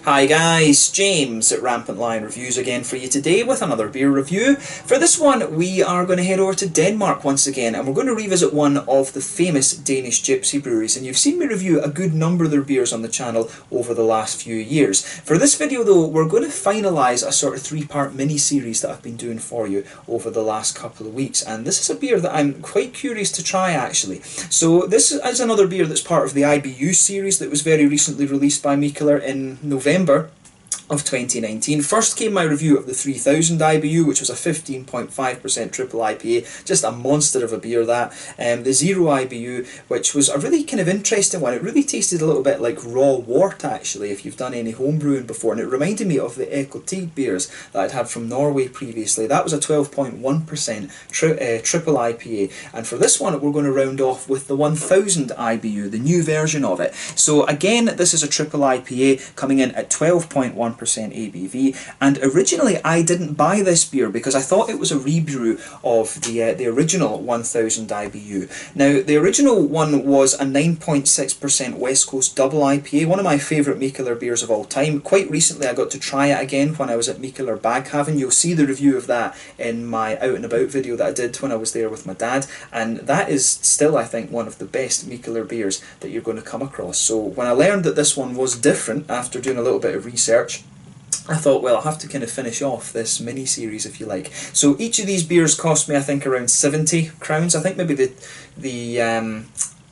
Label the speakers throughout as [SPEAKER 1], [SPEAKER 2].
[SPEAKER 1] Hi guys, James at RampantLionReviews again for you today with another beer review. For this one we are going to head over to Denmark once again, and we're going to revisit one of the famous Danish gypsy breweries, and you've seen me review a good number of their beers on the channel over the last few years. For this video though, we're going to finalise a sort of three-part mini-series that I've been doing for you over the last couple of weeks, and this is a beer that I'm quite curious to try actually. So this is another beer that's part of the IBU series that was very recently released by Mikkeller in November of 2019. First came my review of the 3000 IBU, which was a 15.5% triple IPA, just a monster of a beer that. The 0 IBU, which was a really kind of interesting one. It really tasted a little bit like raw wort actually, if you've done any homebrewing before, and it reminded me of the Untappd beers that I'd had from Norway previously. That was a 12.1% triple IPA, and for this one we're going to round off with the 1000 IBU, the new version of it. So again, this is a triple IPA coming in at 12.1% ABV, and originally I didn't buy this beer because I thought it was a rebrew of the original 1000 IBU. Now the original one was a 9.6% West Coast double IPA, one of my favourite Mikkeller beers of all time. Quite recently I got to try it again when I was at Mikkeller Baghaven. You'll see the review of that in my out and about video that I did when I was there with my dad, and that is still, I think, one of the best Mikkeller beers that you're going to come across. So when I learned that this one was different after doing a little bit of research, I thought, well, I'll have to kind of finish off this mini-series, if you like. So each of these beers cost me, I think, around 70 crowns. I think maybe the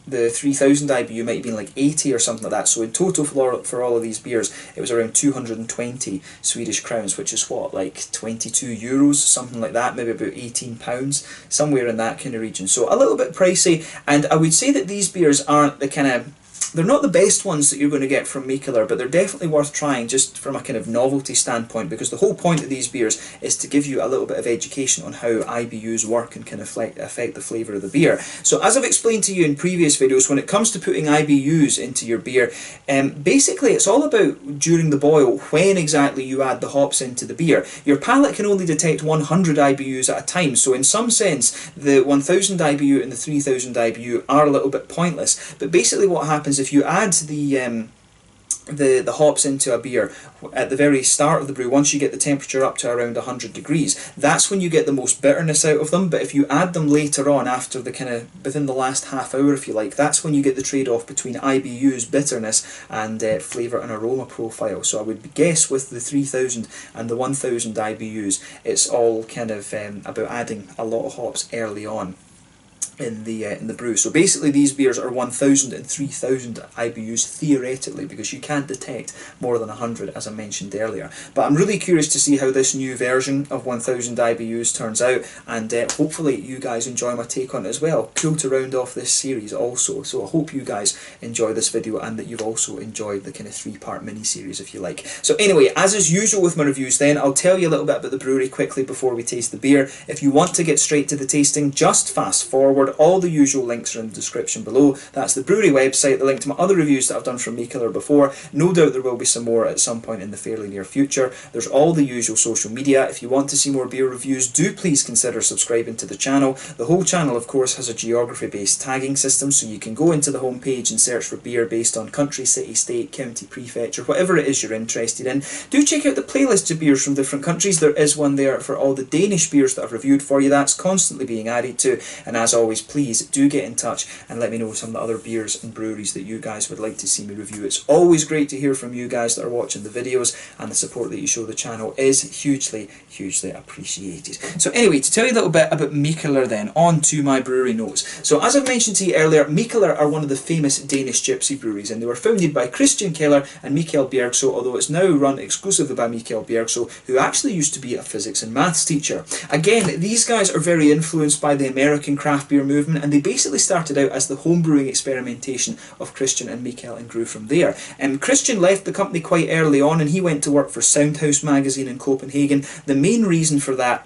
[SPEAKER 1] 3000 IBU might have been like 80 or something like that. So in total for all of these beers, it was around 220 Swedish crowns, which is what, like 22 euros, something like that, maybe about 18 pounds, somewhere in that kind of region. So a little bit pricey, and I would say that these beers aren't the kind of, they're not the best ones that you're going to get from Mikkeller, but they're definitely worth trying just from a kind of novelty standpoint, because the whole point of these beers is to give you a little bit of education on how IBUs work and can affect the flavour of the beer. So as I've explained to you in previous videos, when it comes to putting IBUs into your beer, basically it's all about during the boil when exactly you add the hops into the beer. Your palate can only detect 100 IBUs at a time, so in some sense the 1000 IBU and the 3000 IBU are a little bit pointless, but basically what happens if you add the hops into a beer at the very start of the brew, once you get the temperature up to around 100 degrees, that's when you get the most bitterness out of them. But if you add them later on, after the kind of, within the last half hour if you like, that's when you get the trade-off between IBU's bitterness and flavour and aroma profile. So I would guess with the 3000 and the 1000 IBUs, it's all kind of about adding a lot of hops early on in the brew. So basically these beers are 1000 and 3000 IBUs theoretically, because you can't detect more than 100 as I mentioned earlier. But I'm really curious to see how this new version of 1000 IBUs turns out, and hopefully you guys enjoy my take on it as well. Cool to round off this series also. So I hope you guys enjoy this video and that you've also enjoyed the kind of three-part mini-series, if you like. So anyway, as is usual with my reviews then, I'll tell you a little bit about the brewery quickly before we taste the beer. If you want to get straight to the tasting, just fast forward. All the usual links are in the description below. That's the brewery website, the link to my other reviews that I've done from Mikkeller before. No doubt there will be some more at some point in the fairly near future. There's all the usual social media. If you want to see more beer reviews, do please consider subscribing to the channel. The whole channel, of course, has a geography-based tagging system, so you can go into the homepage and search for beer based on country, city, state, county, prefecture, whatever it is you're interested in. Do check out the playlist of beers from different countries. There is one there for all the Danish beers that I've reviewed for you. That's constantly being added to, and as always, please do get in touch and let me know some of the other beers and breweries that you guys would like to see me review. It's always great to hear from you guys that are watching the videos, and the support that you show the channel is hugely appreciated. So anyway, to tell you a little bit about Mikkeller then, on to my brewery notes. So as I've mentioned to you earlier, Mikkeller are one of the famous Danish gypsy breweries, and they were founded by Christian Keller and Mikkel Bjergso, although it's now run exclusively by Mikkel Bjergso, who actually used to be a physics and maths teacher. Again, these guys are very influenced by the American craft beer movement, and they basically started out as the homebrewing experimentation of Christian and Mikkel and grew from there. Christian left the company quite early on, and he went to work for Soundhouse magazine in Copenhagen. The main reason for that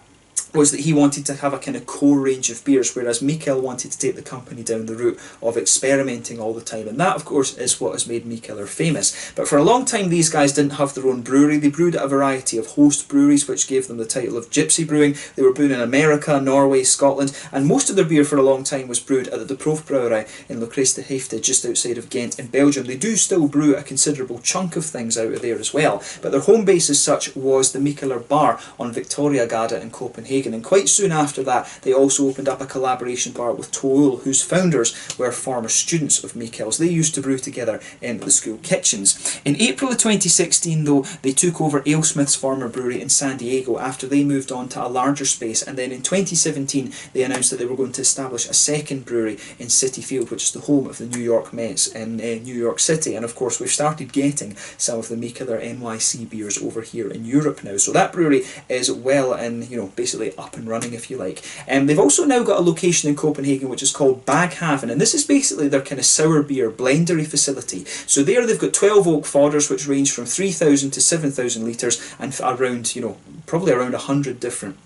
[SPEAKER 1] was that he wanted to have a kind of core range of beers, whereas Mikkeller wanted to take the company down the route of experimenting all the time, and that of course is what has made Mikkeller famous. But for a long time these guys didn't have their own brewery. They brewed at a variety of host breweries, which gave them the title of gypsy brewing. They were brewed in America, Norway, Scotland, and most of their beer for a long time was brewed at the Proefbrouwerij in Lochristenhoefde, just outside of Ghent in Belgium. They do still brew a considerable chunk of things out of there as well, but their home base as such was the Mikkeller bar on Victoriagade in Copenhagen. And quite soon after that, they also opened up a collaboration bar with Toul, whose founders were former students of Mikkeller's. They used to brew together in the school kitchens. In April of 2016, though, they took over AleSmith's former brewery in San Diego after they moved on to a larger space. And then in 2017, they announced that they were going to establish a second brewery in Citi Field, which is the home of the New York Mets in New York City. And of course, we've started getting some of the Mikkeller NYC beers over here in Europe now. So that brewery is well and, you know, basically up and running, if you like. They've also now got a location in Copenhagen which is called Baghaven, and this is basically their kind of sour beer blendery facility. So there they've got 12 oak fodders which range from 3,000 to 7,000 litres and around, you know, probably around 100 different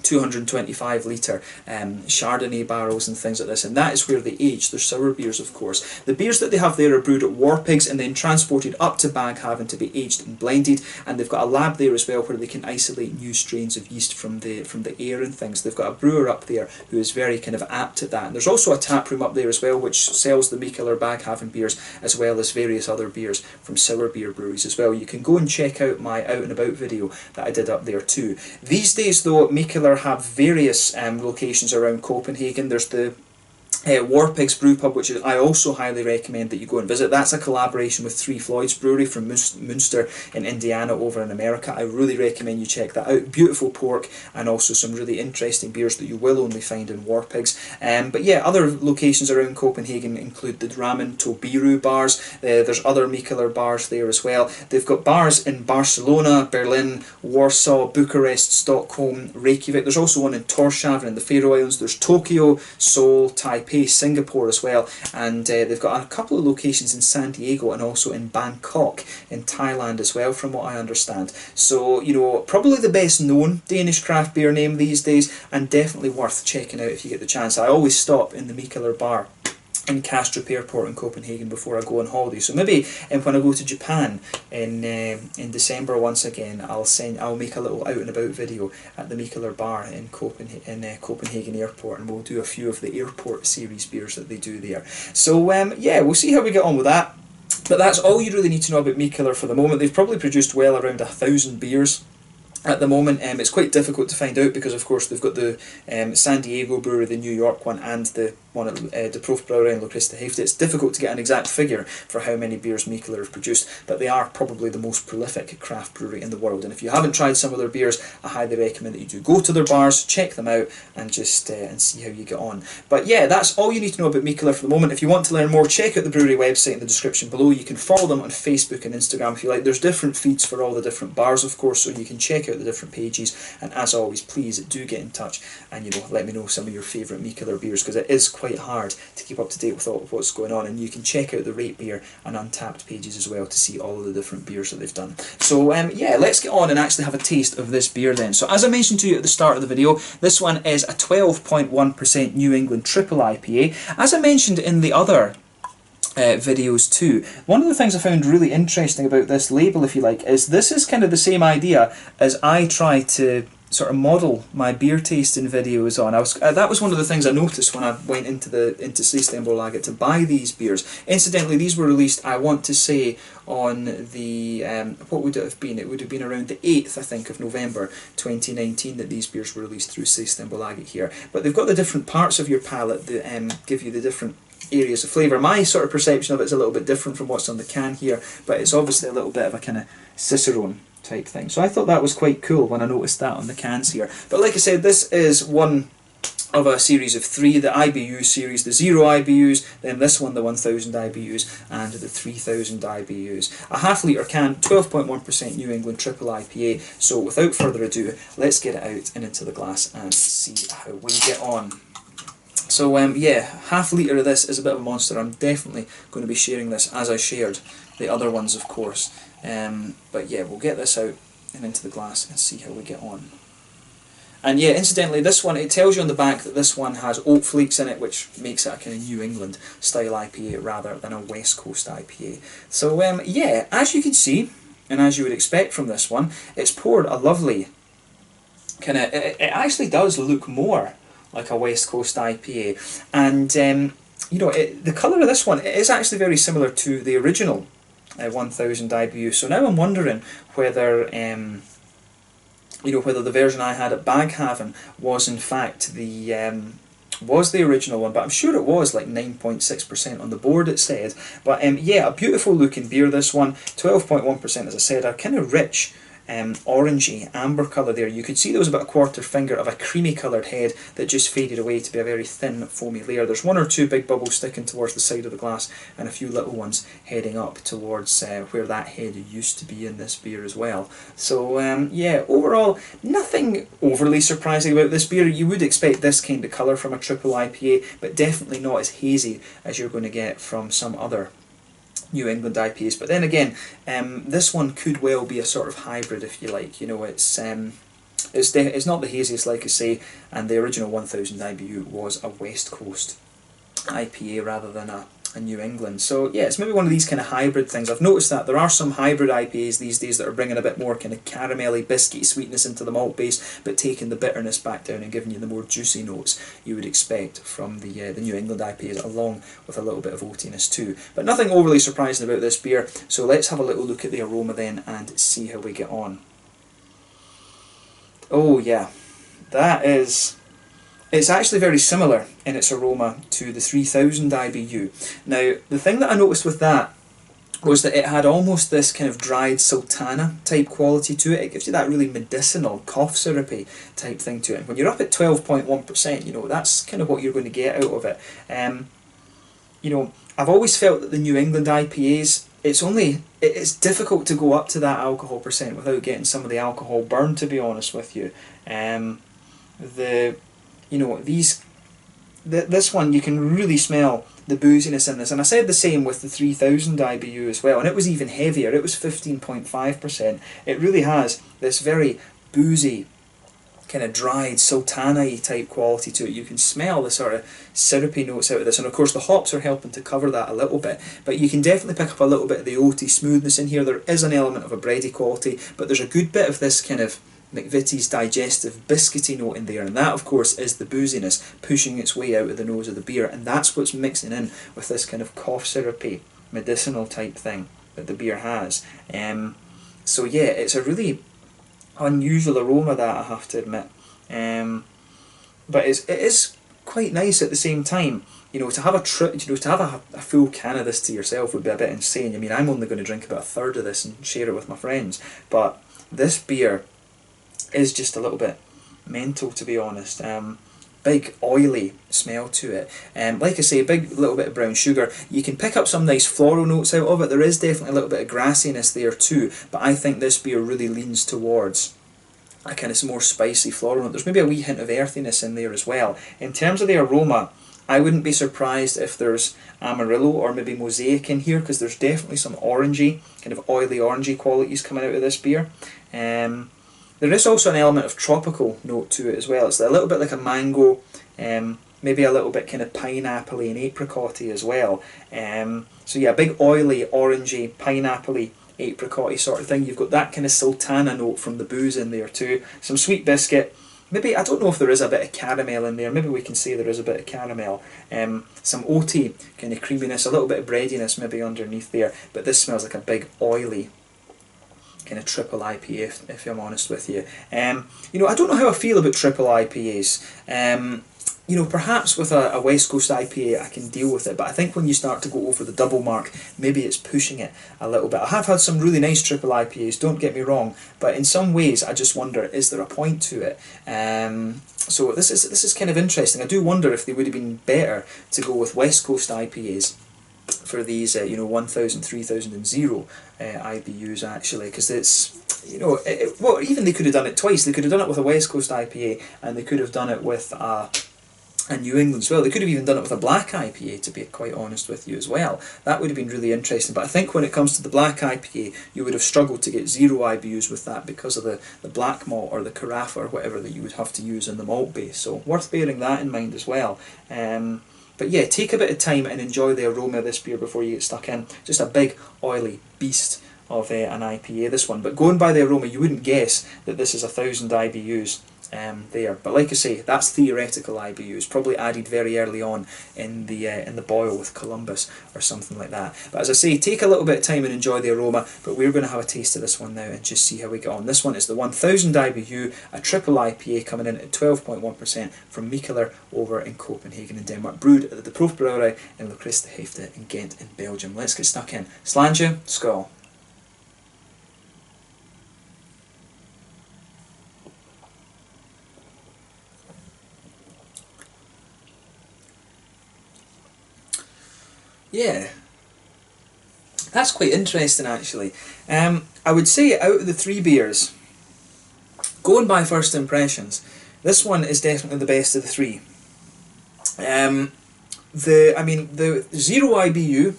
[SPEAKER 1] 225 litre Chardonnay barrels and things like this, and that is where they age their sour beers, of course. The beers that they have there are brewed at Warpigs and then transported up to Baghaven to be aged and blended, and they've got a lab there as well where they can isolate new strains of yeast from the air and things. They've got a brewer up there who is very kind of apt at that, and there's also a tap room up there as well which sells the Mikkeller Baghaven beers as well as various other beers from sour beer breweries as well. You can go and check out my out and about video that I did up there too. These days though, Mikkeller have various locations around Copenhagen. There's the Warpigs Brew Pub, which I also highly recommend that you go and visit. That's a collaboration with Three Floyds Brewery from Munster in Indiana over in America. I really recommend you check that out. Beautiful pork and also some really interesting beers that you will only find in Warpigs. But yeah, other locations around Copenhagen include the RampantLionReviews bars. There's other Mikkeller bars there as well. They've got bars in Barcelona, Berlin, Warsaw, Bucharest, Stockholm, Reykjavik. There's also one in Tórshavn in the Faroe Islands. There's Tokyo, Seoul, Taipei, Singapore as well, and they've got a couple of locations in San Diego and also in Bangkok in Thailand as well, from what I understand. So, you know, probably the best known Danish craft beer name these days, and definitely worth checking out if you get the chance. I always stop in the Mikkeller bar in Kastrup Airport in Copenhagen before I go on holiday. So maybe when I go to Japan in December once again, I'll make a little out and about video at the Mikkeller bar in Copenhagen Airport, and we'll do a few of the airport series beers that they do there. So yeah, we'll see how we get on with that. But that's all you really need to know about Mikkeller for the moment. They've probably produced well around 1,000 beers at the moment. It's quite difficult to find out because of course they've got the San Diego brewery, the New York one, and the one at the Proefbrouwerij in Lochristenhoefde. It's difficult to get an exact figure for how many beers Mikkeller have produced, but they are probably the most prolific craft brewery in the world. And if you haven't tried some of their beers, I highly recommend that you do go to their bars, check them out, and just and see how you get on. But yeah, that's all you need to know about Mikkeller for the moment. If you want to learn more, check out the brewery website in the description below. You can follow them on Facebook and Instagram if you like. There's different feeds for all the different bars, of course, so you can check out the different pages. And as always, please do get in touch and, you know, let me know some of your favourite Mikkeller beers, because it is quite hard to keep up to date with all of what's going on. And you can check out the Rate Beer and Untappd pages as well to see all of the different beers that they've done. So yeah, let's get on and actually have a taste of this beer then. So as I mentioned to you at the start of the video, this one is a 12.1% New England Triple IPA. As I mentioned in the other videos too, one of the things I found really interesting about this label, if you like, is this is kind of the same idea as I try to sort of model my beer tasting videos on. That was one of the things I noticed when I went into Systembolaget to buy these beers. Incidentally, these were released, I want to say, on the what would it have been? It would have been around the 8th, I think, of November 2019 that these beers were released through Systembolaget here. But they've got the different parts of your palate that give you the different areas of flavour. My sort of perception of it is a little bit different from what's on the can here, but it's obviously a little bit of a kind of Cicerone type thing. So I thought that was quite cool when I noticed that on the cans here. But like I said, this is one of a series of 3, the IBU series, the 0 IBUs, then this one, the 1000 IBUs, and the 3000 IBUs. A half litre can, 12.1% New England Triple IPA. So without further ado, let's get it out and into the glass and see how we get on. So yeah, half litre of this is a bit of a monster. I'm definitely going to be sharing this as I shared the other ones, of course. But yeah, we'll get this out and into the glass and see how we get on. And yeah, incidentally, this one, it tells you on the back that this one has oat flakes in it, which makes it a kind of New England style IPA rather than a West Coast IPA. So yeah, as you can see, and as you would expect from this one, it's poured a lovely kind of, it actually does look more like a West Coast IPA. And you know, the colour of this one, it is actually very similar to the original 1000 IBU. So now I'm wondering whether you know, whether the version I had at Baghaven was in fact the original one, but I'm sure it was like 9.6% on the board it said. But yeah, a beautiful looking beer this one, 12.1% as I said, a kind of rich orangey amber colour there. You could see there was about a quarter finger of a creamy coloured head that just faded away to be a very thin foamy layer. There's one or two big bubbles sticking towards the side of the glass and a few little ones heading up towards where that head used to be in this beer as well. So yeah, overall nothing overly surprising about this beer. You would expect this kind of colour from a triple IPA, but definitely not as hazy as you're going to get from some other New England IPAs. But then again, this one could well be a sort of hybrid, if you like. You know, it's not the haziest, like I say, and the original 1000 IBU was a West Coast IPA rather than a New England. So yeah, it's maybe one of these kind of hybrid things. I've noticed that there are some hybrid IPAs these days that are bringing a bit more kind of caramelly, biscuity sweetness into the malt base, but taking the bitterness back down and giving you the more juicy notes you would expect from the New England IPAs, along with a little bit of oatiness too. But nothing overly surprising about this beer. So let's have a little look at the aroma then and see how we get on. Oh yeah, that is... It's actually very similar in its aroma to the 3000 IBU. Now, the thing that I noticed with that was that it had almost this kind of dried sultana type quality to it. It gives you that really medicinal, cough syrupy type thing to it. And when you're up at 12.1%, you know, that's kind of what you're going to get out of it. You know, I've always felt that the New England IPAs, it's difficult to go up to that alcohol percent without getting some of the alcohol burn, to be honest with you. You know, this one, you can really smell the booziness in this. And I said the same with the 3000 IBU as well, and it was even heavier. It was 15.5%. It really has this very boozy, kind of dried, sultana-y type quality to it. You can smell the sort of syrupy notes out of this, and of course the hops are helping to cover that a little bit, but you can definitely pick up a little bit of the oaty smoothness in here. There is an element of a bready quality, but there's a good bit of this kind of McVitie's digestive biscuity note in there, and that of course is the booziness pushing its way out of the nose of the beer, and that's what's mixing in with this kind of cough syrupy medicinal type thing that the beer has. So yeah, it's a really unusual aroma, that I have to admit, but it is quite nice at the same time. You know, to have a full can of this to yourself would be a bit insane. I mean, I'm only going to drink about a third of this and share it with my friends, but this beer is just a little bit mental, to be honest. Big oily smell to it. Like I say, big little bit of brown sugar. You can pick up some nice floral notes out of it. There is definitely a little bit of grassiness there too, but I think this beer really leans towards a kind of more spicy floral note. There's maybe a wee hint of earthiness in there as well. In terms of the aroma, I wouldn't be surprised if there's Amarillo or maybe Mosaic in here, because there's definitely some orangey, kind of oily orangey qualities coming out of this beer. There is also an element of tropical note to it as well. It's a little bit like a mango, maybe a little bit kind of pineapple-y and apricot-y as well. So yeah, big oily, orangey, pineapple-y, apricot-y sort of thing. You've got that kind of sultana note from the booze in there too. Some sweet biscuit. Maybe, I don't know if there is a bit of caramel in there. Maybe we can say there is a bit of caramel. Some oaty kind of creaminess, a little bit of breadiness maybe underneath there. But this smells like a big oily kind of triple IPA, if I'm honest with you. You know, I don't know how I feel about triple IPAs. You know, perhaps with a West Coast IPA I can deal with it, but I think when you start to go over the double mark, maybe it's pushing it a little bit. I have had some really nice triple IPAs, don't get me wrong, but in some ways I just wonder, is there a point to it? So this is kind of interesting. I do wonder if they would have been better to go with West Coast IPAs for these, you know, 1000, 3000 and 0 IBUs actually, because it's, you know, well, even they could have done it twice. They could have done it with a West Coast IPA, and they could have done it with a and New England as well. They could have even done it with a black IPA, to be quite honest with you as well. That would have been really interesting. But I think when it comes to the black IPA, you would have struggled to get 0 IBUs with that because of the black malt or the carafa or whatever that you would have to use in the malt base. So worth bearing that in mind as well. But yeah, take a bit of time and enjoy the aroma of this beer before you get stuck in. Just a big oily beast of an IPA, this one. But going by the aroma, you wouldn't guess that this is 1000 IBUs. There, but like I say, that's theoretical IBUs, probably added very early on in the boil with Columbus or something like that. But as I say, take a little bit of time and enjoy the aroma. But we're going to have a taste of this one now and just see how we get on. This one is the 1000 IBU, a triple IPA coming in at 12.1% from Mikkeller over in Copenhagen in Denmark, brewed at the Proefbrouwerij in Locriste Hefte in Ghent in Belgium. Let's get stuck in. Slàinte, skål. Yeah, that's quite interesting actually. I would say out of the 3 beers, going by first impressions, this one is definitely the best of the 3. The 0 IBU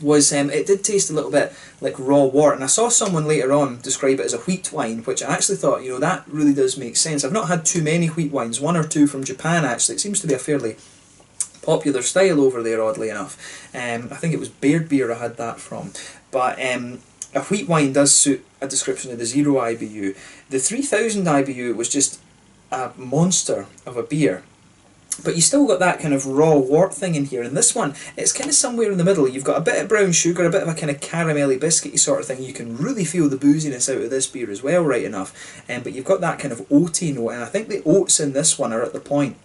[SPEAKER 1] was, it did taste a little bit like raw wort, and I saw someone later on describe it as a wheat wine, which I actually thought, you know, that really does make sense. I've not had too many wheat wines, 1 or 2 from Japan actually. It seems to be a fairly popular style over there, oddly enough. I think it was Beard Beer I had that from. But a wheat wine does suit a description of the 0 IBU. The 3000 IBU was just a monster of a beer. But you still got that kind of raw wort thing in here. And this one, it's kind of somewhere in the middle. You've got a bit of brown sugar, a bit of a kind of caramelly biscuity sort of thing. You can really feel the booziness out of this beer as well, right enough. But you've got that kind of oaty note. And I think the oats in this one are at the point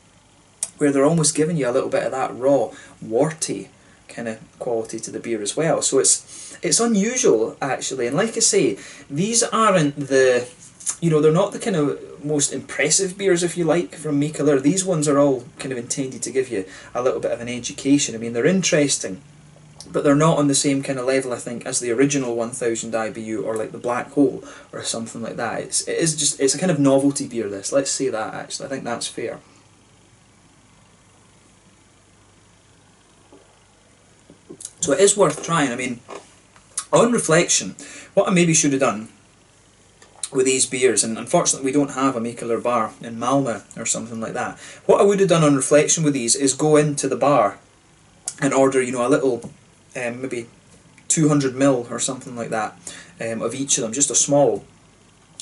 [SPEAKER 1] where they're almost giving you a little bit of that raw, warty kind of quality to the beer as well. So it's unusual actually, and like I say, these aren't the, you know, they're not the kind of most impressive beers, if you like, from Mikkeller. These ones are all kind of intended to give you a little bit of an education. I mean, they're interesting, but they're not on the same kind of level, I think, as the original 1000 IBU or like the Black Hole or something like that. It's a kind of novelty beer, this. Let's say that actually. I think that's fair. So it is worth trying. I mean, on reflection, what I maybe should have done with these beers, and unfortunately we don't have a Mikkeller bar in Malmö or something like that, what I would have done on reflection with these is go into the bar and order, you know, a little, maybe 200ml or something like that of each of them, just a small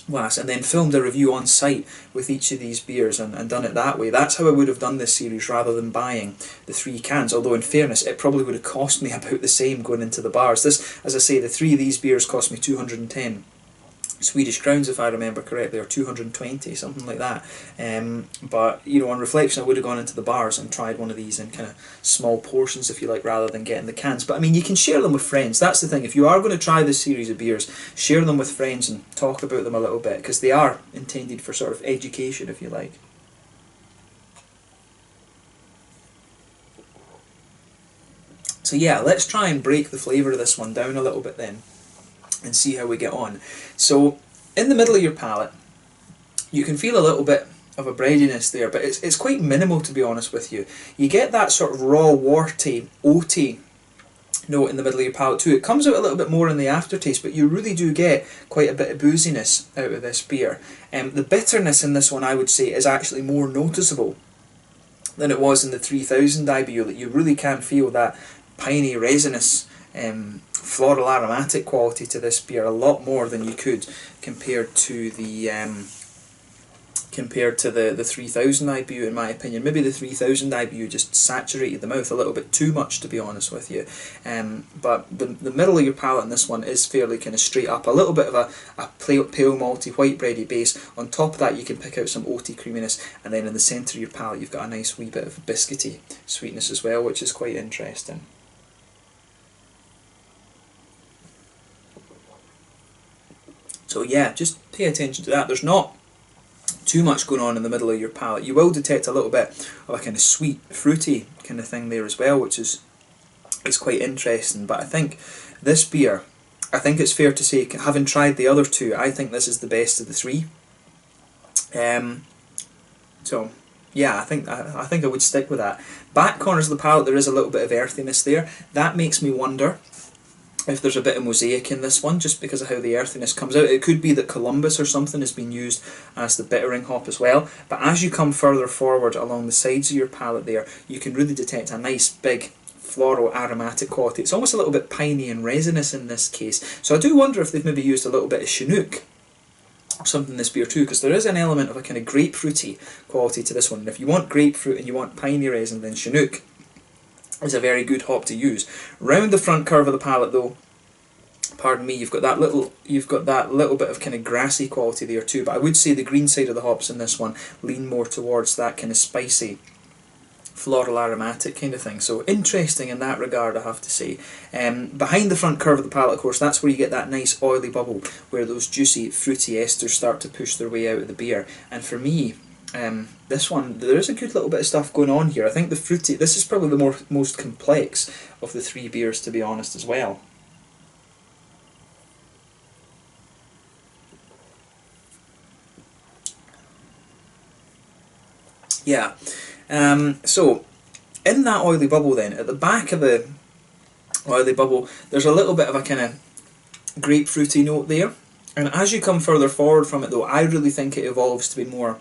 [SPEAKER 1] glass, and then filmed a review on site with each of these beers and done it that way. That's how I would have done this series rather than buying the 3 cans, although in fairness it probably would have cost me about the same going into the bars. This, as I say, the 3 of these beers cost me 210 Swedish crowns if I remember correctly, or 220, something like that. But you know, on reflection I would have gone into the bars and tried one of these in kind of small portions, if you like, rather than getting the cans. But I mean, you can share them with friends. That's the thing. If you are going to try this series of beers, share them with friends and talk about them a little bit, because they are intended for sort of education, if you like. So yeah, let's try and break the flavour of this one down a little bit then and see how we get on. So in the middle of your palate, you can feel a little bit of a breadiness there, but it's quite minimal, to be honest with you. You get that sort of raw, warty, oaty note in the middle of your palate too. It comes out a little bit more in the aftertaste, but you really do get quite a bit of booziness out of this beer. The bitterness in this one, I would say, is actually more noticeable than it was in the 3000 IBU. That you really can feel that piney, resinous, floral aromatic quality to this beer a lot more than you could compared to the 3000 IBU, in my opinion. Maybe the 3000 IBU just saturated the mouth a little bit too much, to be honest with you. But the middle of your palate in this one is fairly kind of straight up. A little bit of a pale malty, white bready base. On top of that you can pick out some oaty creaminess, and then in the centre of your palate you've got a nice wee bit of biscuity sweetness as well, which is quite interesting. So yeah, just pay attention to that. There's not too much going on in the middle of your palate. You will detect a little bit of a kind of sweet, fruity kind of thing there as well, which is quite interesting. But I think this beer, I think it's fair to say, having tried the other 2, I think this is the best of the 3. So yeah, I think I would stick with that. Back corners of the palette, there is a little bit of earthiness there. That makes me wonder if there's a bit of mosaic in this one, just because of how the earthiness comes out. It could be that Columbus or something has been used as the bittering hop as well. But as you come further forward along the sides of your palette there, you can really detect a nice big floral aromatic quality. It's almost a little bit piney and resinous in this case. So I do wonder if they've maybe used a little bit of Chinook or something in this beer too, because there is an element of a kind of grapefruity quality to this one. And if you want grapefruit and you want piney resin, then Chinook is a very good hop to use. Round the front curve of the palette though, pardon me, you've got that little bit of kind of grassy quality there too, but I would say the green side of the hops in this one lean more towards that kind of spicy floral aromatic kind of thing. So interesting in that regard, I have to say. Behind the front curve of the palette, of course, that's where you get that nice oily bubble where those juicy fruity esters start to push their way out of the beer. And for me, this one, there is a good little bit of stuff going on here. I think the fruity, this is probably the most complex of the three beers, to be honest, as well. Yeah, so in that oily bubble then, at the back of the oily bubble, there's a little bit of a kind of grapefruity note there. And as you come further forward from it though, I really think it evolves to be more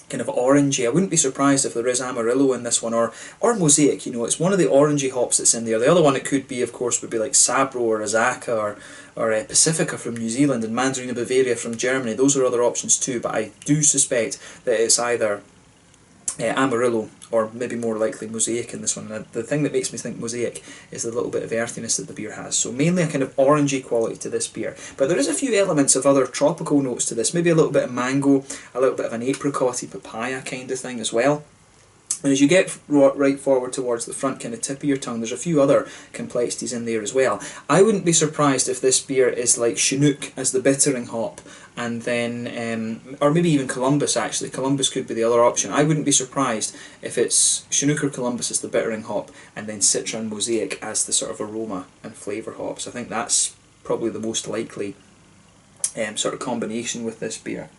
[SPEAKER 1] kind of orangey. I wouldn't be surprised if there is Amarillo in this one, or Mosaic, you know, it's one of the orangey hops that's in there. The other one it could be, of course, would be like Sabro or Azaka or Pacifica from New Zealand and Mandarina Bavaria from Germany. Those are other options too, but I do suspect that it's either Amarillo or maybe more likely Mosaic in this one. And the thing that makes me think Mosaic is the little bit of earthiness that the beer has. So mainly a kind of orangey quality to this beer. But there is a few elements of other tropical notes to this. Maybe a little bit of mango, a little bit of an apricotty papaya kind of thing as well. And as you get right forward towards the front kind of tip of your tongue, there's a few other complexities in there as well. I wouldn't be surprised if this beer is like Chinook as the bittering hop, and then, or maybe even Columbus actually. Columbus could be the other option. I wouldn't be surprised if it's Chinook or Columbus as the bittering hop, and then Citra and Mosaic as the sort of aroma and flavour hops. I think that's probably the most likely sort of combination with this beer.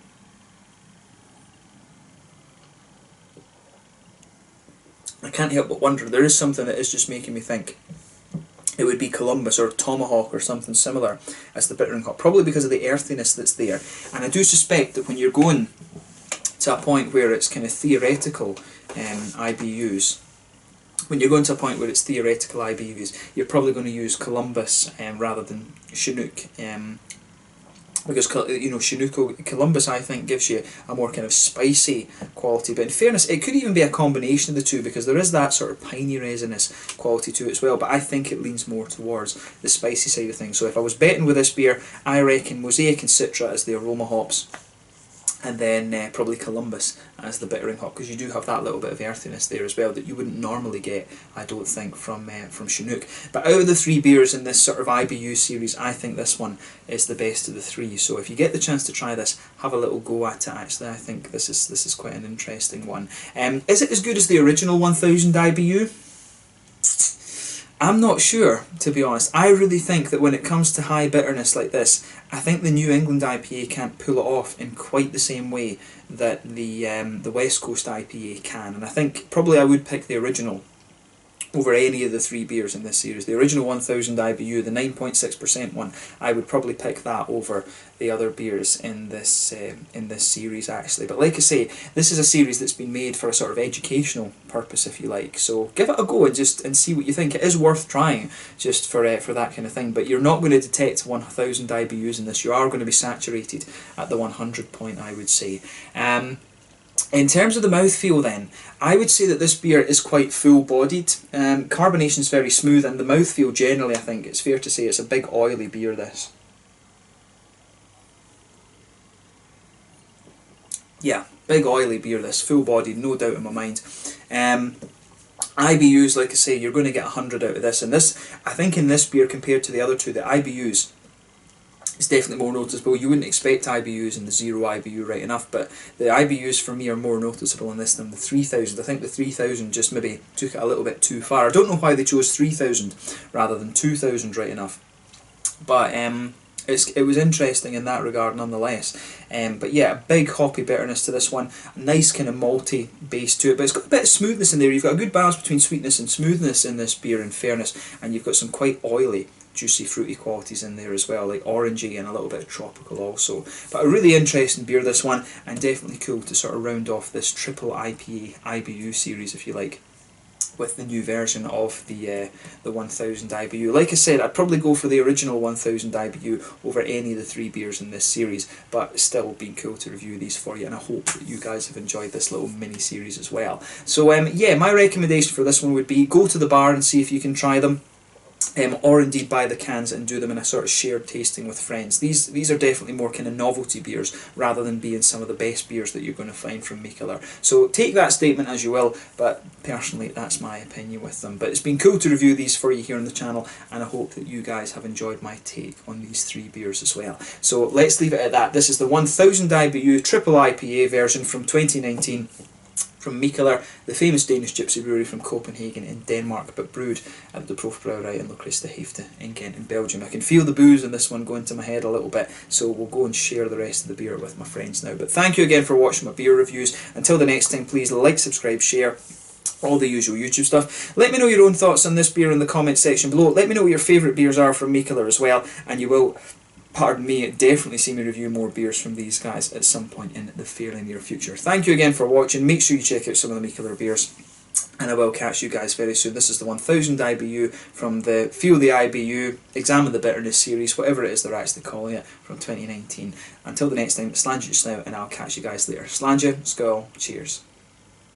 [SPEAKER 1] I can't help but wonder, there is something that is just making me think it would be Columbus or Tomahawk or something similar as the bittering hop, probably because of the earthiness that's there. And I do suspect that when you're going to a point where it's kind of theoretical IBUs, when you're going to a point where it's theoretical IBUs, you're probably going to use Columbus rather than Chinook. Because, you know, Chinook, Columbus I think gives you a more kind of spicy quality, but in fairness it could even be a combination of the two, because there is that sort of piney resinous quality to it as well, but I think it leans more towards the spicy side of things. So if I was betting with this beer, I reckon Mosaic and Citra as the aroma hops, and then probably Columbus as the bittering hop, because you do have that little bit of earthiness there as well that you wouldn't normally get, I don't think, from Chinook. But out of the three beers in this sort of IBU series, I think this one is the best of the three. So if you get the chance to try this, have a little go at it. Actually, I think this is quite an interesting one. Is it as good as the original 1000 IBU? I'm not sure, to be honest. I really think that when it comes to high bitterness like this, I think the New England IPA can't pull it off in quite the same way that the West Coast IPA can. And I think probably I would pick the original over any of the three beers in this series. The original 1000 IBU, the 9.6% one, I would probably pick that over the other beers in this series actually. But like I say, this is a series that's been made for a sort of educational purpose, if you like. So give it a go and see what you think. It is worth trying just for that kind of thing. But you're not going to detect 1000 IBUs in this. You are going to be saturated at the 100 point, I would say. In terms of the mouthfeel then, I would say that this beer is quite full-bodied. Carbonation is very smooth, and the mouthfeel generally, I think it's fair to say it's a big oily beer, this. Yeah, big oily beer, this. Full-bodied, no doubt in my mind. IBUs, like I say, you're going to get 100 out of this. And this, I think in this beer compared to the other two, the IBUs, it's definitely more noticeable. You wouldn't expect IBUs in the 0 IBU right enough, but the IBUs for me are more noticeable in this than the 3000. I think the 3000 just maybe took it a little bit too far. I don't know why they chose 3000 rather than 2000 right enough. But it was interesting in that regard nonetheless. But yeah, a big hoppy bitterness to this one, a nice kind of malty base to it, but it's got a bit of smoothness in there. You've got a good balance between sweetness and smoothness in this beer, in fairness, and you've got some quite oily, juicy, fruity qualities in there as well, like orangey and a little bit of tropical also. But a really interesting beer, this one, and definitely cool to sort of round off this triple IPA IBU series, if you like, with the new version of the 1000 IBU. Like I said, I'd probably go for the original 1000 IBU over any of the 3 beers in this series, but still been cool to review these for you, and I hope that you guys have enjoyed this little mini series as well. So yeah, my recommendation for this one would be go to the bar and see if you can try them. Or indeed buy the cans and do them in a sort of shared tasting with friends. These are definitely more kind of novelty beers rather than being some of the best beers that you're going to find from Mikkeller. So take that statement as you will, but personally that's my opinion with them. But it's been cool to review these for you here on the channel, and I hope that you guys have enjoyed my take on these 3 beers as well. So let's leave it at that. This is the 1000 IBU Triple IPA version from 2019. From Mikkeller, the famous Danish gypsy brewery from Copenhagen in Denmark, but brewed at the Proefbrouwerij in Lochristerhefte in Ghent in Belgium. I can feel the booze in this one going to my head a little bit, so we'll go and share the rest of the beer with my friends now. But thank you again for watching my beer reviews. Until the next time, please like, subscribe, share, all the usual YouTube stuff. Let me know your own thoughts on this beer in the comments section below. Let me know what your favourite beers are from Mikkeller as well, and you will, pardon me, definitely see me review more beers from these guys at some point in the fairly near future. Thank you again for watching. Make sure you check out some of the Mikkeller beers, and I will catch you guys very soon. This is the 1000 IBU from the Feel the IBU, Examine the Bitterness series, whatever it is they're actually calling it, from 2019. Until the next time, slàinte just now, and I'll catch you guys later. Slàinte, skål, cheers.